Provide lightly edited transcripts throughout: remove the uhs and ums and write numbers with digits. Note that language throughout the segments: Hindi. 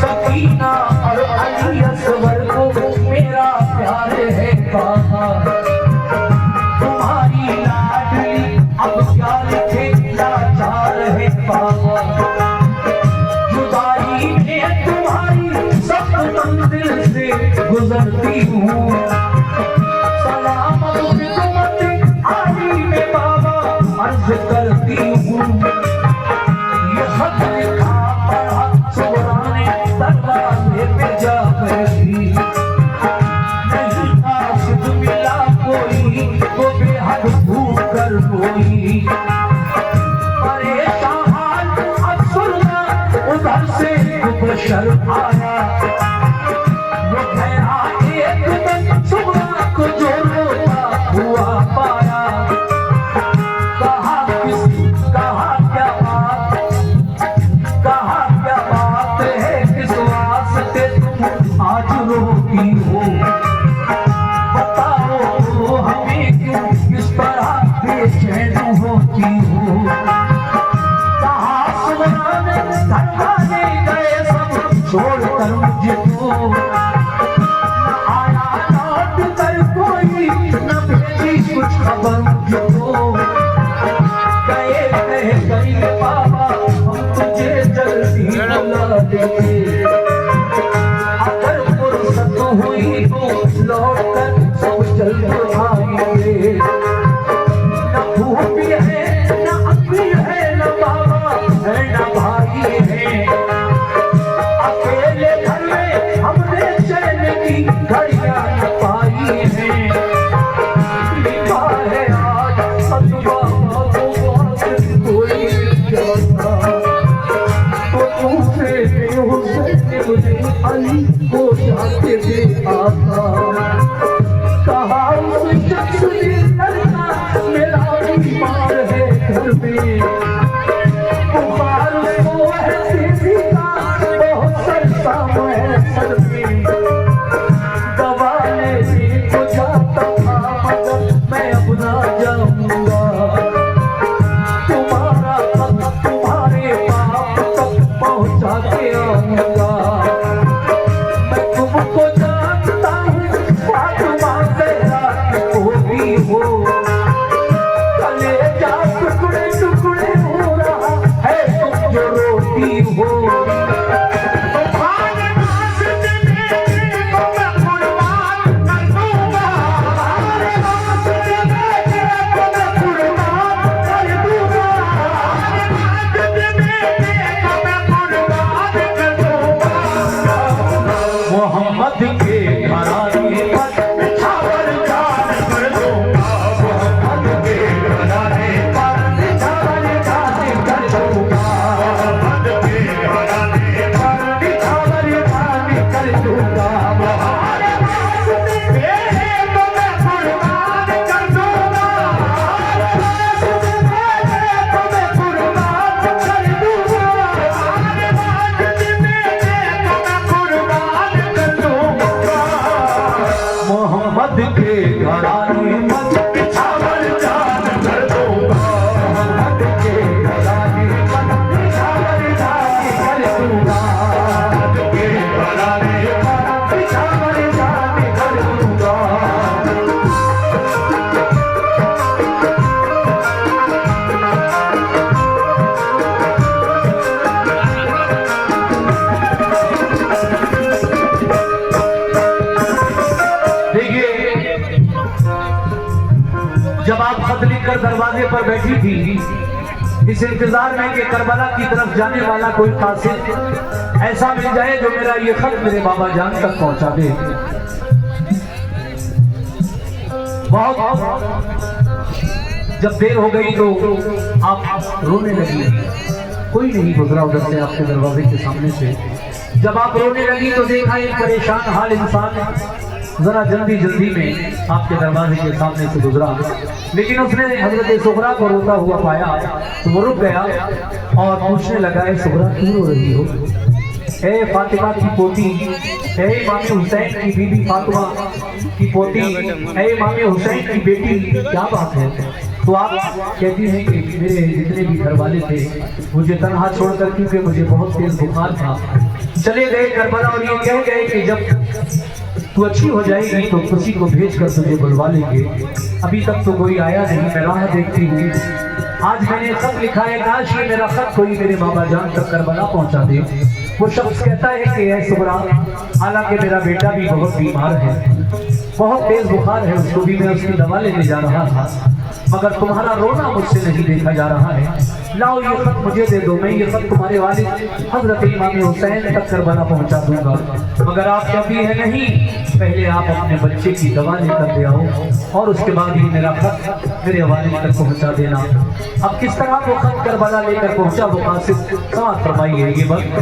सकीना और अली असगर को मेरा प्यार है बाबा। तुम्हारी लाडली अब क्या लिखे लाचार है बाबा। जुदाई में तुम्हारी सब मंजिल से गुजरती हूँ। सलामत खिदमत आली में बाबा अर्ज करती हूँ। ये खत लिखा पढ़ा सुबराने दरवाजे पे जा बैठी। नहीं काशिद मिला कोई वो बेहद भूख कर रोई। परेशान हाल अब सुनना उधर से बशर आया। वो ठहरा एक दिन सुबह को जो रोता हुआ पाया। कहा क्या बात है किस वास्ते तुम आज रोती हो। बताओ हमें क्यों किस तरह बेचैन होती हो। कहा सुबराने धक्काने गए सब छोड़कर मुझको। न आया लौट कर कोई न भेजी कुछ खबर मुझको। गए बाबा हम तुझे जल्दी बुला देंगे। अगर फुर्सत हुई तो लौट कर सब जल्द आएंगे। न भूख है न अभी है न बाबा है न भाई है। अकेले घर में हमने चैन की घड़ियां न पाई है। लिखा है आज अतुबा कोई जाता तो तुमसे मुझे अली को जाके दे आता। कहा उस शख्स ने लड़का मेरा बीमार है घर में। बुखार को है तेजी का बहुत सरसाम है सर में। दवा लेने को जाता था मगर मैं अब ना जाऊंगा। तुम्हारा पग तुम्हारे बाप तक पहुंचा के आऊंगा। मैं तुमको जानता हूँ फातिमा ज़हरा की पोती हो। कलेजा टुकड़े टुकड़े हो रहा है तुम जो रोती हो। मोहम्मद के घराने पर निछावर जान कर दूंगा। मोहम्मद के घराने पर निछावर जान कर दूंगा। मोहम्मद के घराने पर निछावर जान कर दूंगा। तुम्हारे वास्ते तो मैं कुर्बान कर दूंगा। तुम्हारे वास्ते तो मैं कुर्बान कर दूंगा। तुम्हारे वास्ते तो मैं कुर्बान कर दूंगा। मोहम्मद के घराने पर निछावर जान कर दूंगा। मोहम्मद के घराने पर निछावर जान कर दूंगा। मोहम्मद के घराने पर निछावर जान कर दूंगा। जब आप खत लिखकर दरवाजे पर बैठी थी इस इंतजार में कि करबला की तरफ जाने वाला कोई कासिद ऐसा मिल जाए जो मेरा ये खत मेरे बाबा जान तक पहुंचा दे। बहुत जब देर हो गई तो आप रोने लगी। कोई नहीं गुजरा उधर से आपके दरवाजे के सामने से। जब आप रोने लगी तो देखा एक परेशान हाल इंसान जरा जल्दी में आपके दरवाजे के सामने से गुजरा। लेकिन उसने हजरत सुगरा को रोता हुआ पाया तो वो रुक गया और पूछने लगा, ए सुगरा क्यों रो रही हो? ए फातिमा की पोती, ए इमाम हुसैन की बीबी फातिमा की पोती, ए इमाम हुसैन की बेटी, क्या बात है? तो आप कहती हैं कि मेरे जितने भी घर वाले थे मुझे तनहा छोड़कर, क्योंकि मुझे बहुत तेज बुखार था, चले गए करबला और ये कह गए कि जब तू अच्छी हो जाएगी तो किसी को भेज कर तुझे बुलवा लेंगे। अभी तक तो कोई आया नहीं, मैं राह देखती हुई आज मैंने खत लिखा है, काश ये मेरा खत कोई मेरे बाबा जान तक करबला पहुंचा दे। वो शख्स कहता है कि ऐ सुबरा, हालांकि मेरा बेटा भी बहुत बीमार है, बहुत तेज बुखार है, उसको भी मैं उसकी दवा लेने जा रहा था, मगर तुम्हारा रोना मुझसे नहीं देखा जा रहा है। लाओ ये खत मुझे दे दो, मैं ये खत तुम्हारे वालिद हजरत इमाम हुसैन तक करबला पहुंचा दूंगा, मगर आप कहती है नहीं, पहले आप अपने बच्चे की दवा लेकर दे आओ और उसके बाद ही मेरा खत मेरे वालिद तक पहुंचा देना। अब किस तरह वो खत करबला लेकर पहुंचा, वो कासिद समाप्त फरमाइए ये वक्त।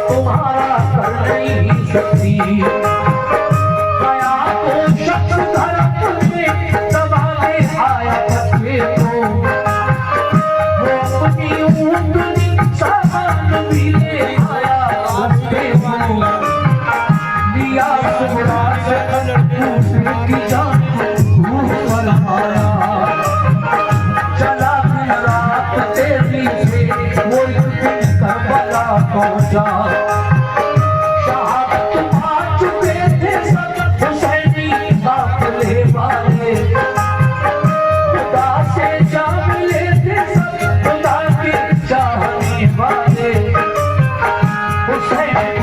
तुम्हारा कर नहीं सकती आया तो शख्स धरम में दबाने आया बच्चे को, वो अपनी ऊँटनी सामान भी ले आया बच्चे को, लिया सुमरा से ऊँट की जान खूब बढ़ाया, चला दिन रात तेजी से वो करबला पहुंचा। शहादत पा चुके थे सब हुसैनी काफिले वाले, खुदा से जा मिले थे सब खुदा के चाहने वाले, हुसैन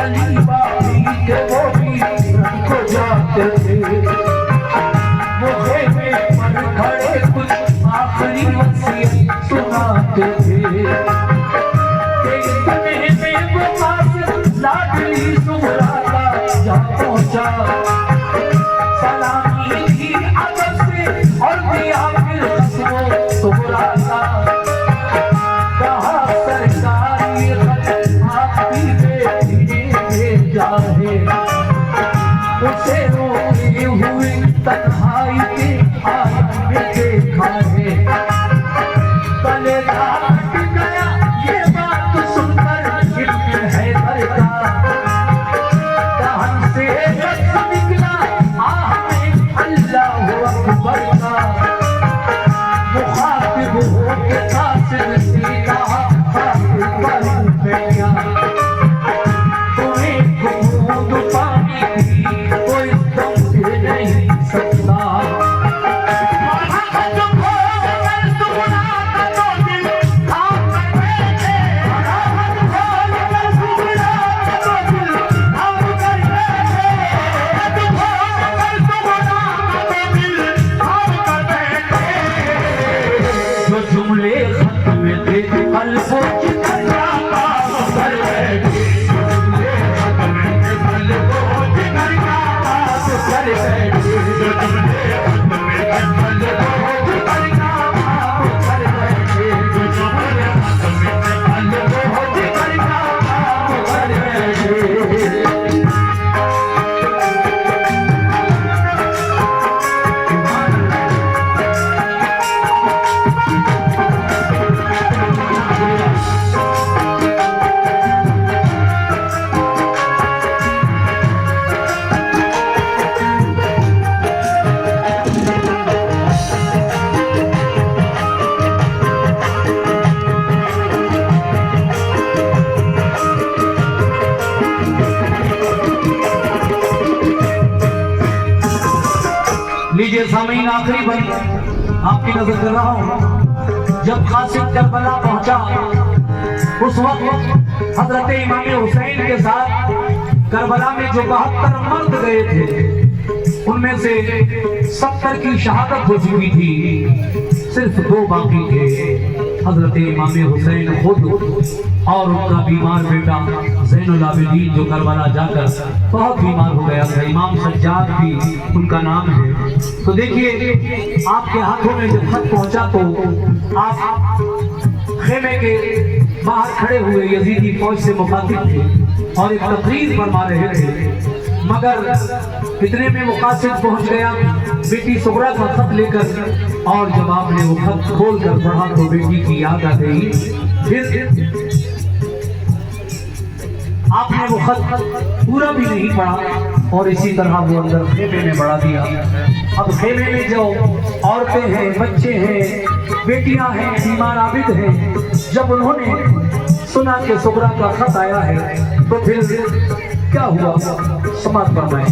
अली बाबी के वो भी रंग को जाते थे, वो खेमे पर खड़े कुछ आखिरी वसीयत सुनाते थे। लाडली सुमरा का जा पहुंचा, सलामी की अदब से और दिया फिर रस्मों सुमरा का, कहा सरकार ये खत आपकी बेटी ने भेजा है, उसे रोए हुए तन्हाई के आलम में देखा है, कलेजा कट गया ये बात सुनकर इब्न हैदर का, कहन से रस निकला आह में अल्लाहु अकबर का, मुखातिब होके कासिद से कहा खातिब बैठा, तुम्हें बूंद पानी की कोई दम दे नहीं सकता, लीजिए सामीन, आखिरी बंद आपकी नजर कर रहा हूं। जब कासिद करबला पहुंचा उस वक्त हजरत इमाम हुसैन के साथ करबला में जो 72 मर्द गए थे उनमें से 70 की शहादत हो चुकी थी, सिर्फ 2 बाकी थे, हजरत इमाम हुसैन खुद और उनका बीमार बेटा ज़ैनुल आबिदीन जो करबला जाकर बहुत बीमार हो गया था। इमाम सज्जाद भी उनका नाम है। तो देखिए आपके हाथों में जब खत पहुंचा तो आप खेमे के बाहर खड़े हुए यजीदी फौज से मुखातिब थे और एक तकरीर फरमा रहे थे, मगर इतने में वो कासिद पहुंच गया बेटी सुगरा का खत लेकर, और जब आपने वो खत खोल कर पढ़ा तो बेटी की याद आ गई। फिर आपने वो खत पूरा भी नहीं पढ़ा और इसी तरह वो अंदर खेमे में बढ़ा दिया। अब खेमे में जो औरतें हैं, बच्चे हैं, बेटियां हैं, बीमार आबिद हैं, जब उन्होंने सुना कि सुगरा का खत आया है तो फिर क्या हुआ समाप्त फरमाएं।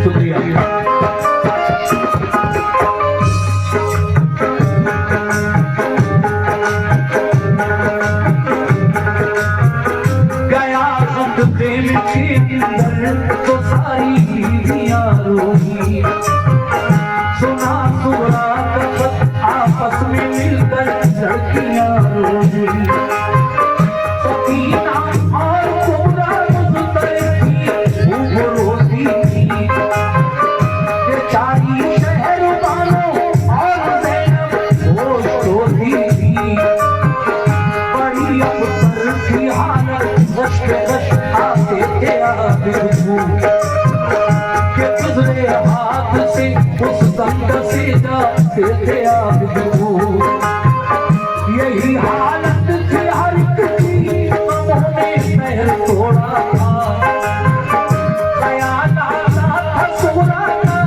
शुक्रिया। गया प्रेम के अंदर तो सारी बीवियां रोई, सुना सुगरा का खत आपस में मिलकर लड़कियां रोई। हाथ से उस तंग से जाते थे आप, यही हालत थी हर एक की, उन्होंने पैर तोड़ा था। ख्याल आता था सुगरा का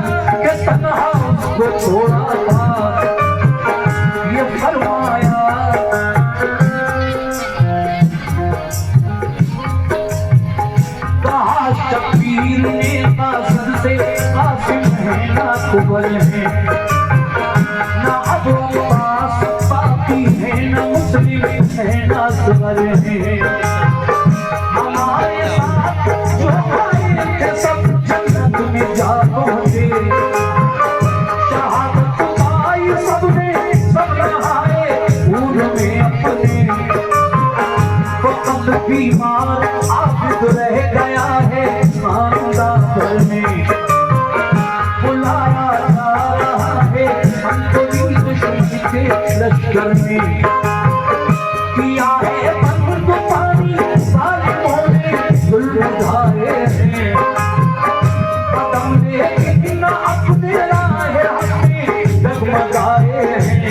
कि तन्हा उसको छोड़ा था। ये फरमाया कहा शबीर ने कासिद से, कासिम है ना कुबल है ना अब अब्बास, बाकी है ना मुस्लिम है ना सबर है। हमारे साथ जो आए थे सब जन्नत में जा पहुंचे, शहादत पाई सबने, सब नहाए खून में अपने। वक्त बीमार आबिद रह गया है खानदान में, बुलाया जा रहा है हमको दुश्मन के लश्कर में। किया है बंद पानी सारे मोने जुल्म ढाए हैं, कदम लेकिन अपने राह हमें डगमगाए हैं।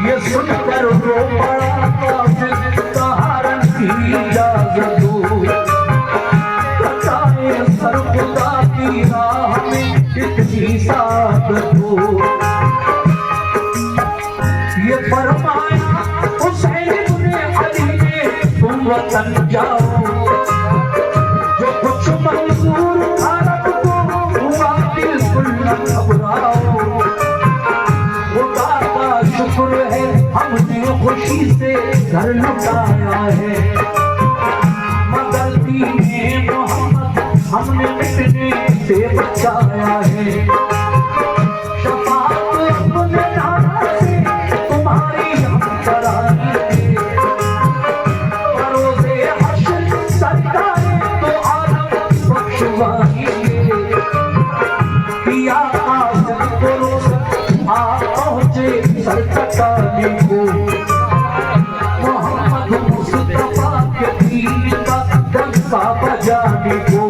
ये सुनकर रो पड़ा कासिद, सहारन की इजाजत दो, बताए सर खुदा की राह में इतनी सादत हो। ये फरमाया हुसैन इब्ने अली ने तुम वतन जाओ, जो कुछ मंजूर था रब को हुआ बिल्कुल न घबराओ। खुदा का शुक्र है हमने खुशी से घर लौटाया है, मगर दीने मोहम्मद हमने मिटने से बचाया है। शफाअत अपने नाम से तुम्हारी हम कराएंगे, बरोज़े हश्र सरकारे तो आलम बख्शवाएंगे। पिया कासिद को रोज़ आ पहुंचे सर कटाने को, मोहम्मद मुस्तफा के दीन का डंका बजाने को।